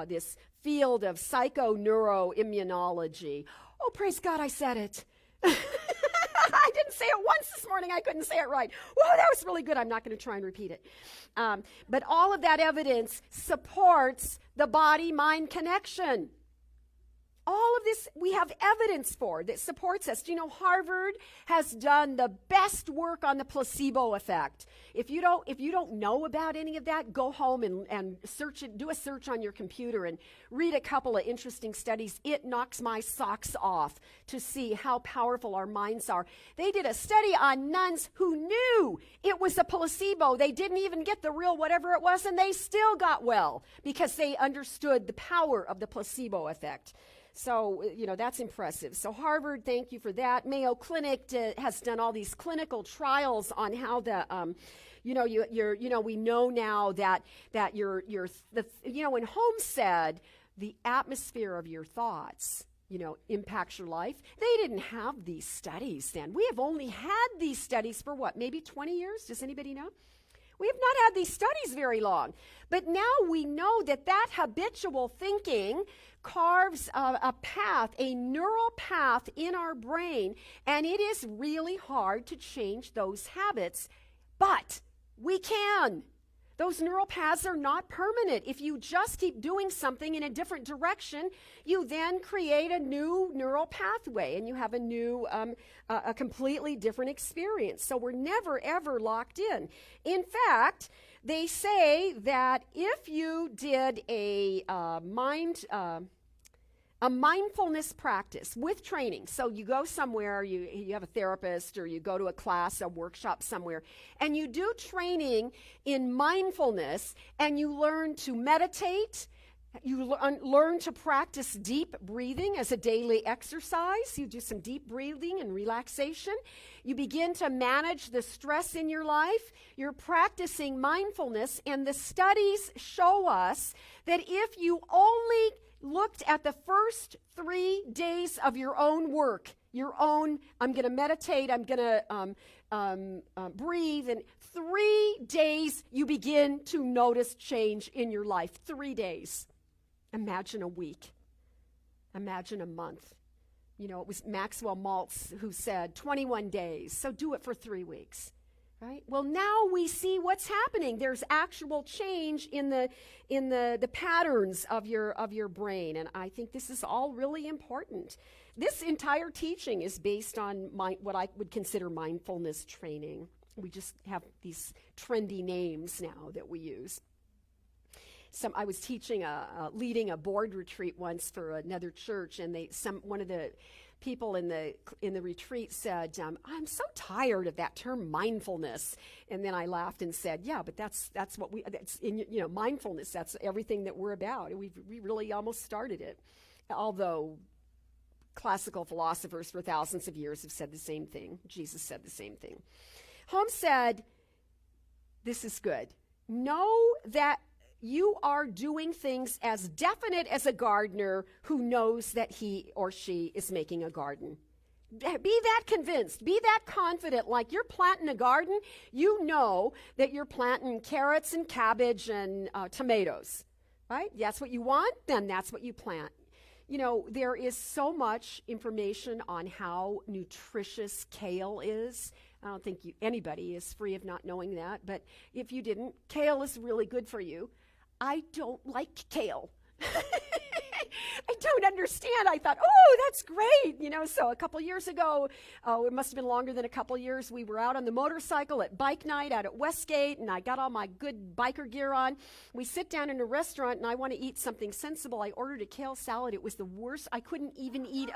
this field of psychoneuroimmunology. Oh, praise God, I said it. I didn't say it once this morning. I couldn't say it right. Whoa, that was really good. I'm not going to try and repeat it. But all of that evidence supports the body-mind connection. All of this we have evidence for that supports us. Do you know Harvard has done the best work on the placebo effect? If you don't know about any of that, go home and search it, do a search on your computer and read a couple of interesting studies. It knocks my socks off to see how powerful our minds are. They did a study on nuns who knew it was a placebo. They didn't even get the real whatever it was, and they still got well because they understood the power of the placebo effect. So, you know, that's impressive. So Harvard, thank you for that. Mayo Clinic has done all these clinical trials on how the, we know now that when Holmes said the atmosphere of your thoughts, impacts your life, they didn't have these studies then. We have only had these studies for what, maybe 20 years? Does anybody know? We have not had these studies very long. But now we know that habitual thinking carves a path, a neural path in our brain, and it is really hard to change those habits. But we can. Those neural paths are not permanent. If you just keep doing something in a different direction, you then create a new neural pathway, and you have a new, a completely different experience. So we're never, ever locked in. In fact, they say that if you did a mindfulness practice with training. So you go somewhere, you have a therapist, or you go to a class, a workshop somewhere, and you do training in mindfulness, and you learn to meditate. You learn to practice deep breathing as a daily exercise. You do some deep breathing and relaxation. You begin to manage the stress in your life. You're practicing mindfulness, and the studies show us that if you only looked at the first 3 days of your own work, I'm going to meditate, I'm going to breathe, and 3 days you begin to notice change in your life. 3 days. Imagine a week. Imagine a month. It was Maxwell Maltz who said 21 days, so do it for 3 weeks. Right? Well, now we see what's happening. There's actual change in the patterns of your brain, and I think this is all really important. This entire teaching is based on what I would consider mindfulness training. We just have these trendy names now that we use. I was leading a board retreat once for another church, and one of the people in the retreat said, "I'm so tired of that term mindfulness." And then I laughed and said, "Yeah, but that's mindfulness. That's everything that we're about. We really almost started it, although classical philosophers for thousands of years have said the same thing. Jesus said the same thing." Holmes said, "This is good. Know that you are doing things as definite as a gardener who knows that he or she is making a garden. Be that convinced. Be that confident. Like you're planting a garden, you know that you're planting carrots and cabbage and tomatoes, right? That's what you want, then that's what you plant. There is so much information on how nutritious kale is. I don't think anybody is free of not knowing that, but if you didn't, kale is really good for you. I don't like kale. I don't understand. I thought, oh, that's great. So a couple years ago, it must have been longer than a couple years, we were out on the motorcycle at bike night out at Westgate, and I got all my good biker gear on. We sit down in a restaurant, and I want to eat something sensible. I ordered a kale salad. It was the worst. I couldn't even eat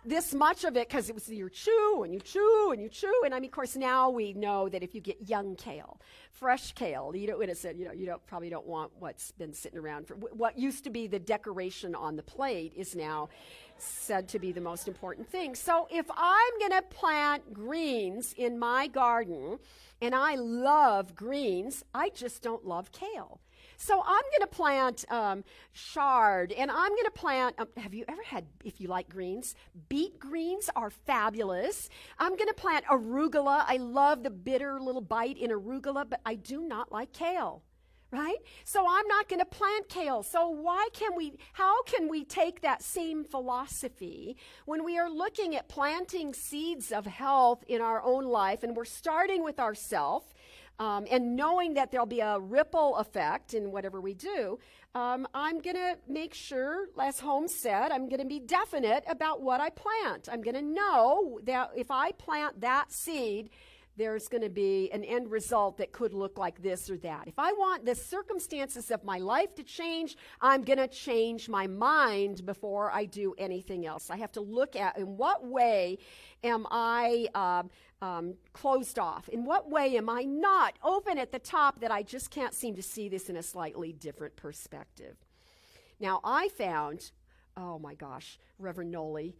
this much of it because it was you chew and you chew and you chew. And of course, now we know that if you get young kale, fresh kale, you probably don't want what's been sitting around for what used to be the decoration on the plate. weight is now said to be the most important thing. So if I'm going to plant greens in my garden, and I love greens, I just don't love kale. So I'm going to plant chard, and I'm going to plant, have you ever had, if you like greens, beet greens are fabulous. I'm going to plant arugula. I love the bitter little bite in arugula, but I do not like kale. Right? So I'm not going to plant kale. So how can we take that same philosophy when we are looking at planting seeds of health in our own life, and we're starting with ourselves, and knowing that there'll be a ripple effect in whatever we do, I'm going to make sure, as Holmes said, I'm going to be definite about what I plant. I'm going to know that if I plant that seed, there's going to be an end result that could look like this or that. If I want the circumstances of my life to change, I'm going to change my mind before I do anything else. I have to look at in what way am I closed off? In what way am I not open at the top that I just can't seem to see this in a slightly different perspective? Now, I found, oh my gosh, Reverend Noli,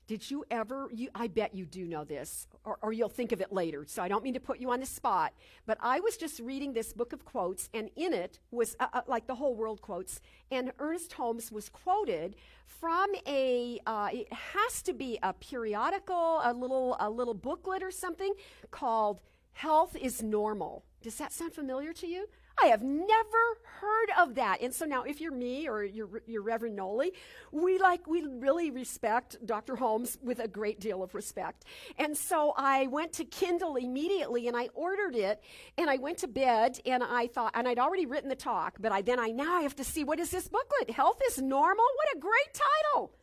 did you ever, I bet you do know this, or you'll think of it later, so I don't mean to put you on the spot, but I was just reading this book of quotes, and in it was, like the whole world quotes, and Ernest Holmes was quoted from it has to be a periodical, a little booklet or something called Health is Normal. Does that sound familiar to you? I have never heard of that. And so now if you're me or you're Reverend Noli, we really respect Dr. Holmes with a great deal of respect. And so I went to Kindle immediately and I ordered it, and I went to bed and I thought, and I'd already written the talk, but now I have to see, what is this booklet? Health is Normal? What a great title.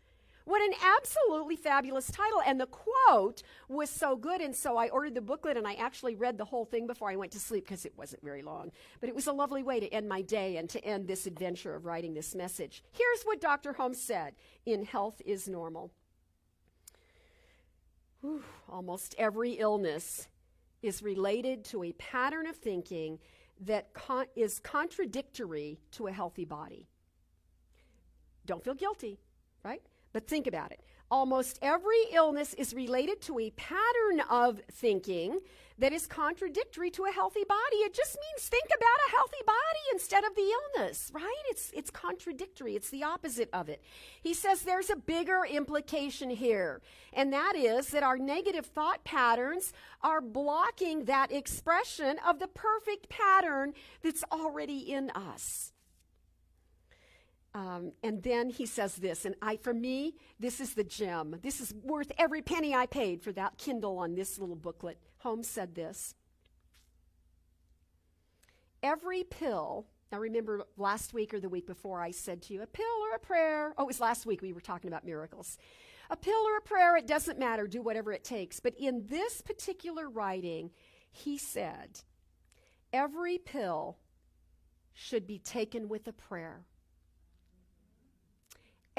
What an absolutely fabulous title. And the quote was so good. And so I ordered the booklet, and I actually read the whole thing before I went to sleep because it wasn't very long. But it was a lovely way to end my day and to end this adventure of writing this message. Here's what Dr. Holmes said in Health is Normal. Almost every illness is related to a pattern of thinking that is contradictory to a healthy body. Don't feel guilty, right? But think about it. Almost every illness is related to a pattern of thinking that is contradictory to a healthy body. It just means think about a healthy body instead of the illness, right? It's contradictory. It's the opposite of it. He says there's a bigger implication here, and that is that our negative thought patterns are blocking that expression of the perfect pattern that's already in us. And then he says this, and for me, this is the gem. This is worth every penny I paid for that Kindle on this little booklet. Holmes said this. Every pill, now remember last week or the week before I said to you, a pill or a prayer. Oh, it was last week we were talking about miracles. A pill or a prayer, it doesn't matter. Do whatever it takes. But in this particular writing, he said, every pill should be taken with a prayer.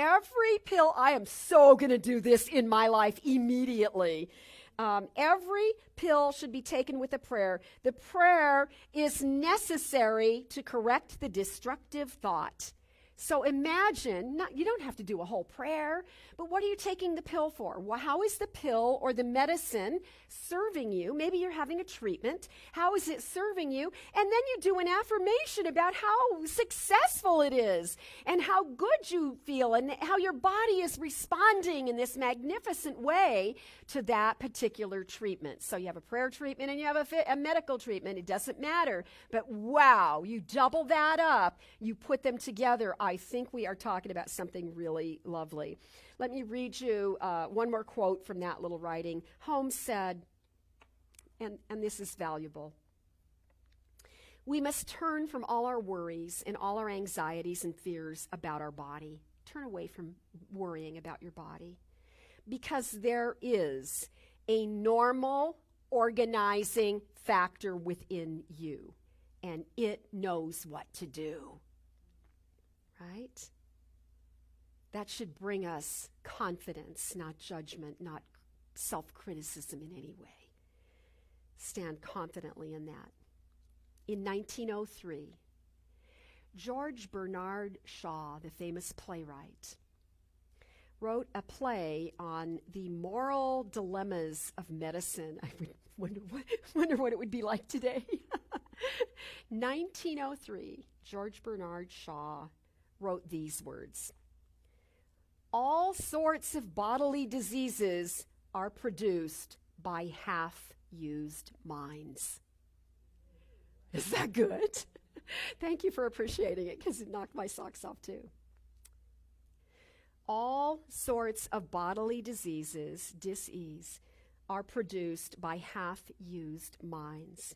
Every pill, I am so going to do this in my life immediately. Every pill should be taken with a prayer. The prayer is necessary to correct the destructive thought. So imagine, you don't have to do a whole prayer, but what are you taking the pill for? Well, how is the pill or the medicine serving you? Maybe you're having a treatment. How is it serving you? And then you do an affirmation about how successful it is and how good you feel and how your body is responding in this magnificent way to that particular treatment. So you have a prayer treatment and you have a medical treatment. It doesn't matter. But wow, you double that up. You put them together. I think we are talking about something really lovely. Let me read you one more quote from that little writing. Holmes said, and this is valuable, we must turn from all our worries and all our anxieties and fears about our body. Turn away from worrying about your body, because there is a normal organizing factor within you, and it knows what to do. Right? That should bring us confidence, not judgment, not self-criticism in any way. Stand confidently in that. In 1903, George Bernard Shaw, the famous playwright, wrote a play on the moral dilemmas of medicine. I would wonder what it would be like today. 1903, George Bernard Shaw wrote these words: "All sorts of bodily diseases are produced by half-used minds." Is that good? Thank you for appreciating it, because it knocked my socks off too. All sorts of bodily diseases, dis-ease, are produced by half-used minds.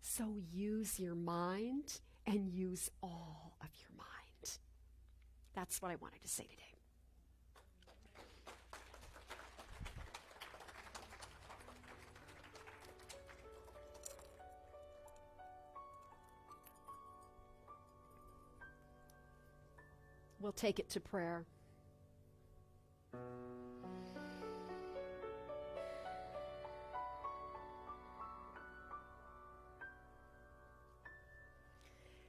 So use your mind and use all of your mind. That's what I wanted to say today. We'll take it to prayer.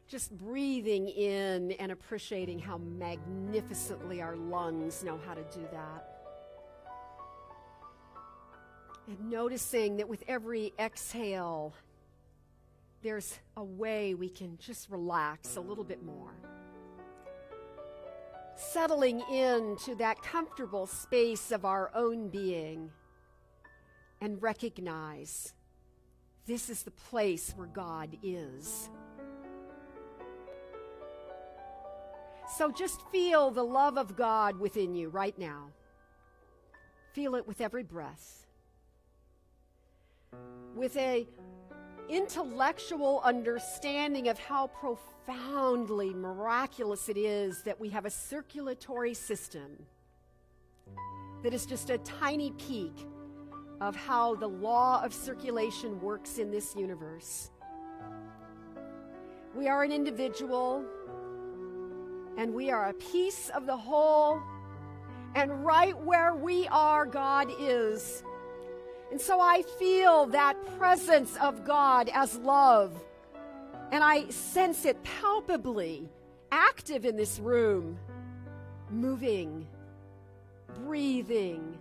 Just breathing in and appreciating how magnificently our lungs know how to do that. And noticing that with every exhale, there's a way we can just relax a little bit more. Settling into that comfortable space of our own being and recognize this is the place where God is. So just feel the love of God within you right now. Feel it with every breath. With a intellectual understanding of how profoundly miraculous it is that we have a circulatory system that is just a tiny peek of how the law of circulation works in this universe. We are an individual, and we are a piece of the whole, and right where we are, God is. And so I feel that presence of God as love, and I sense it palpably active in this room, moving, breathing.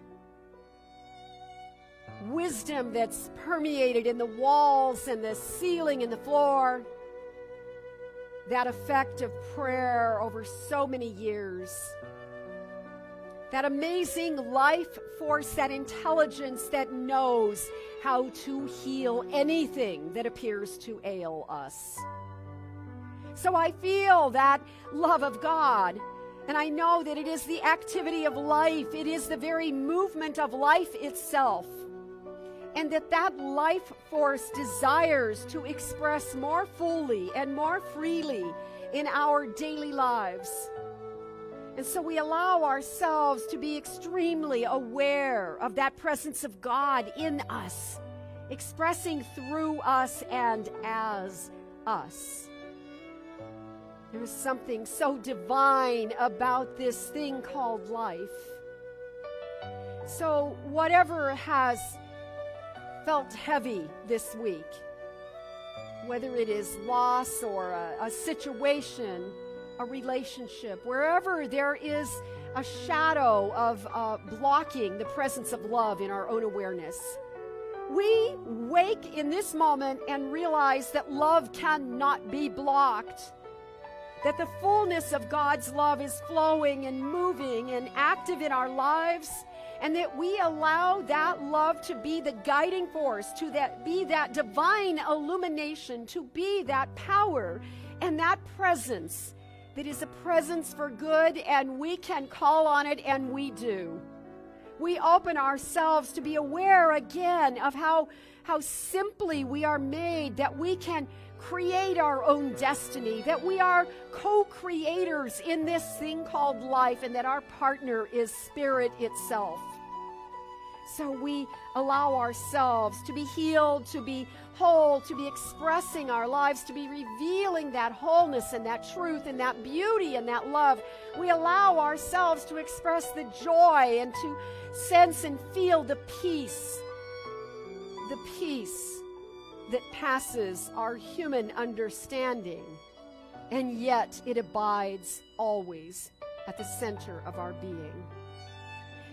Wisdom that's permeated in the walls and the ceiling and the floor. That effect of prayer over so many years. That amazing life force, that intelligence that knows how to heal anything that appears to ail us. So I feel that love of God, and I know that it is the activity of life. It is the very movement of life itself. And that life force desires to express more fully and more freely in our daily lives. And so we allow ourselves to be extremely aware of that presence of God in us, expressing through us and as us. There is something so divine about this thing called life. So whatever has felt heavy this week, whether it is loss or a situation, a relationship, wherever there is a shadow of blocking the presence of love in our own awareness, we wake in this moment and realize that love cannot be blocked, that the fullness of God's love is flowing and moving and active in our lives, and that we allow that love to be the guiding force, to be that divine illumination, to be that power and that presence that is a presence for good, and we can call on it, and we do. We open ourselves to be aware again of how simply we are made, that we can create our own destiny, that we are co-creators in this thing called life, and that our partner is Spirit itself. So we allow ourselves to be healed, to be whole, to be expressing our lives, to be revealing that wholeness and that truth and that beauty and that love. We allow ourselves to express the joy and to sense and feel the peace that passes our human understanding, and yet it abides always at the center of our being.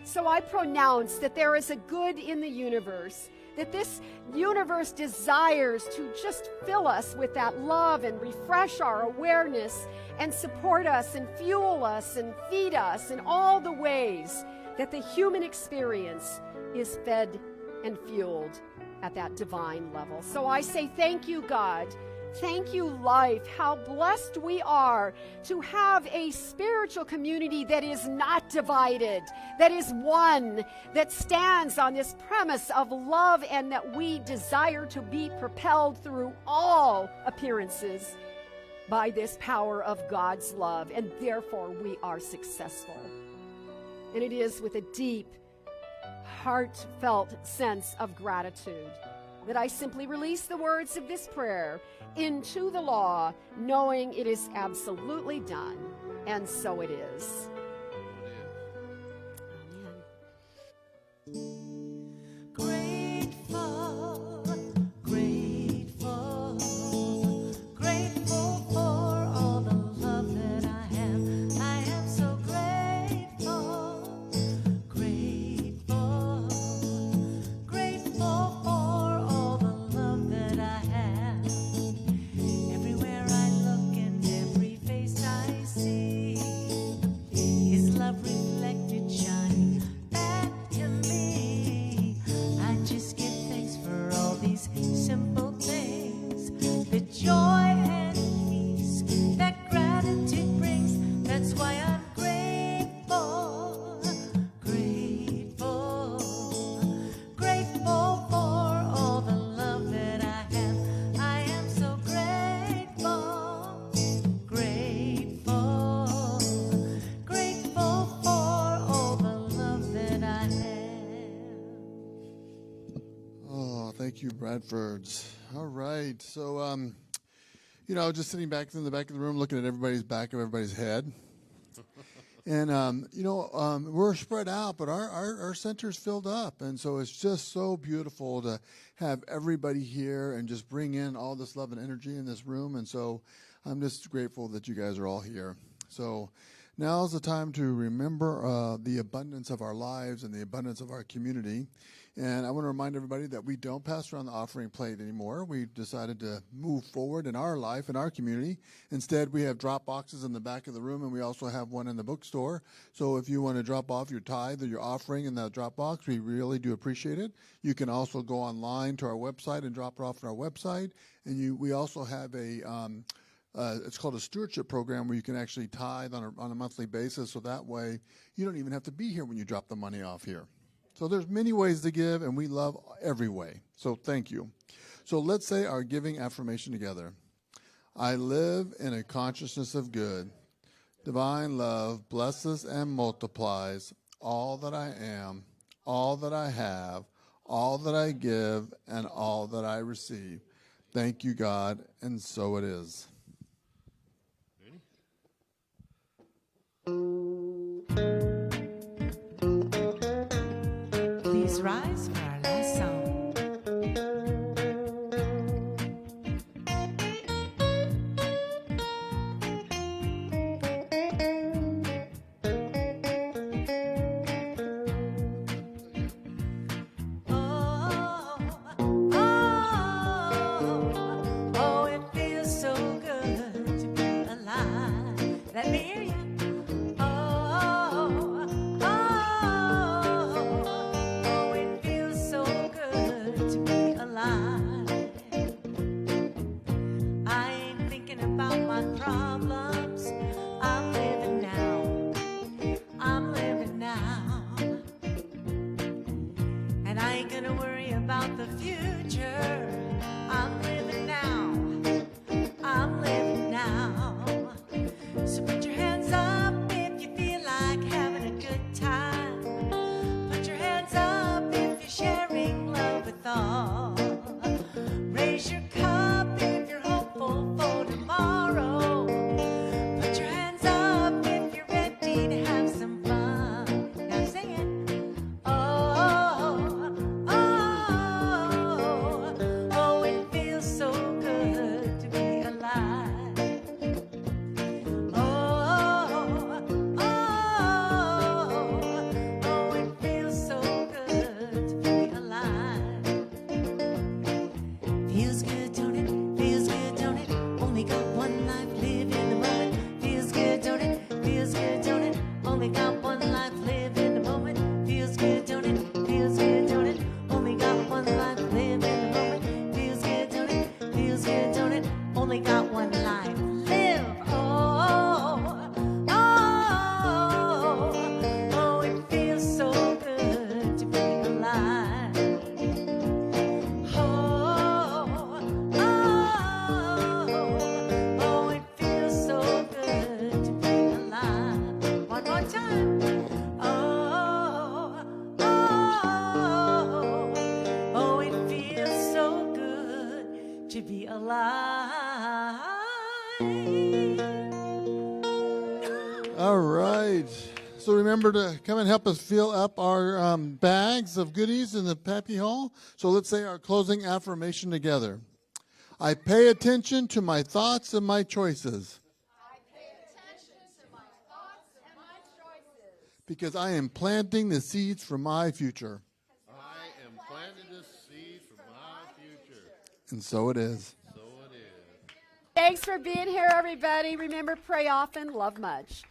So I pronounce that there is a good in the universe, that this universe desires to just fill us with that love and refresh our awareness and support us and fuel us and feed us in all the ways that the human experience is fed and fueled at that divine level. So I say thank you, God. Thank you, life. How blessed we are to have a spiritual community that is not divided, that is one, that stands on this premise of love, and that we desire to be propelled through all appearances by this power of God's love, and therefore we are successful. And it is with a deep, heartfelt sense of gratitude that I simply release the words of this prayer into the law, knowing it is absolutely done. And so it is. Amen. Grateful, grateful, grateful for all the love that I have. I am so grateful, grateful, grateful for all the love that I have. Everywhere I look and every face I see is love reflected, shining back to me. I just give thanks for all these simple things, the joy and peace that gratitude brings. That's why I'm grateful, grateful, grateful for all the love that I have. I am so grateful, grateful, grateful for all the love that I have. Oh, thank you, Bradfords. All right. So, just sitting back in the back of the room, looking at everybody's back of everybody's head. And, we're spread out, but our center's filled up. And so it's just so beautiful to have everybody here and just bring in all this love and energy in this room. And so I'm just grateful that you guys are all here. So now's the time to remember the abundance of our lives and the abundance of our community. And I want to remind everybody that we don't pass around the offering plate anymore. We've decided to move forward in our life, in our community. Instead, we have drop boxes in the back of the room, and we also have one in the bookstore. So if you want to drop off your tithe or your offering in that drop box, we really do appreciate it. You can also go online to our website and drop it off on our website. And we also have it's called a stewardship program where you can actually tithe on a monthly basis. So that way, you don't even have to be here when you drop the money off here. So there's many ways to give, and we love every way. So thank you. So let's say our giving affirmation together. I live in a consciousness of good. Divine love blesses and multiplies all that I am, all that I have, all that I give, and all that I receive. Thank you, God, and so it is. Please rise for our last song. Oh, it feels so good to be alive. Let me hear you. Oh, it feels Feels good, don't it? Feels good, don't it? Only got one life, live in the moment. Feels good, don't it? Feels good, don't it? Only got one life, live in the moment. Feels good, don't it? Feels good, don't it? Only got one life, live in the moment. Feels good, don't it? Feels good, don't it? Only got one life, live. Oh, it feels so good to be alive. Oh, it feels so good to be alive. One more time. Oh, it feels so good to be alive. All right. So remember to come and help us fill up our bags of goodies in the Pappy Hall. So let's say our closing affirmation together. I pay attention to my thoughts and my choices. I pay attention to my thoughts and my choices. Because I am planting the seeds for my future. I am planting the seed for my future. And so it is. So it is. Thanks for being here, everybody. Remember, pray often, love much.